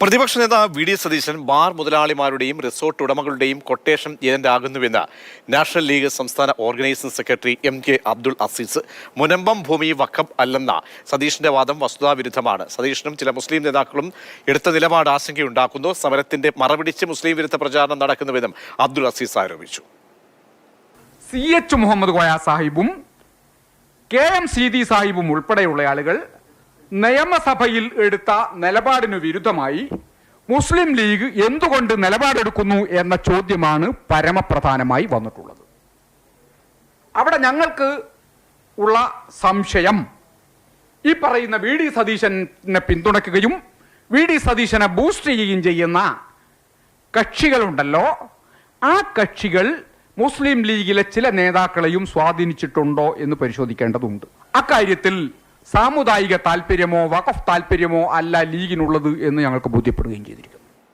പ്രതിപക്ഷ നേതാവ് V D Satheesan bar മുതലാളിമാരുടെയും റിസോർട്ട് ഉടമകളുടെയും കൊട്ടേഷൻ ഏജന്റ് ആകുന്നുവെന്ന് നാഷണൽ ലീഗ് സംസ്ഥാന organising secretary MK Abdul Aziz. Munambam ഭൂമി വഖഫ് അല്ലെന്ന സതീഷിന്റെ വാദം വസ്തുതാവിരുദ്ധമാണ്. സതീഷിനും ചില മുസ്ലിം നേതാക്കളും എടുത്ത നിലപാട് ആശങ്കയുണ്ടാക്കുന്നു. സമരത്തിന്റെ മറപിടിച്ച് മുസ്ലിം വിരുദ്ധ പ്രചാരണം നടക്കുന്നുവെന്നും അബ്ദുൾ അസീസ് ആരോപിച്ചു. CH മുഹമ്മദ് കോയ സാഹിബും KM സീതി സാഹിബും ഉൾപ്പെടെയുള്ള ആളുകൾ നിയമസഭയിൽ എടുത്ത നിലപാടിനു വിരുദ്ധമായി മുസ്ലിം ലീഗ് എന്തുകൊണ്ട് നിലപാടെടുക്കുന്നു എന്ന ചോദ്യമാണ് പരമപ്രധാനമായി വന്നിട്ടുള്ളത്. അവിടെ ഞങ്ങൾക്ക് ഉള്ള സംശയം, ഈ പറയുന്ന വി ഡി സതീശനെ പിന്തുണയ്ക്കുകയും വി ഡി സതീശനെ ബൂസ്റ്റ് ചെയ്യുകയും ചെയ്യുന്ന കക്ഷികളുണ്ടല്ലോ, ആ കക്ഷികൾ മുസ്ലിം ലീഗിലെ ചില നേതാക്കളെയും സ്വാധീനിച്ചിട്ടുണ്ടോ എന്ന് പരിശോധിക്കേണ്ടതുണ്ട്. അക്കാര്യത്തിൽ സാമുദായിക താല്പര്യമോ വഖഫ് താല്പര്യമോ അല്ല ലീഗിനുള്ളത് എന്ന് ഞങ്ങൾക്ക് ബോധ്യപ്പെടുകയും ചെയ്തിരിക്കുന്നു.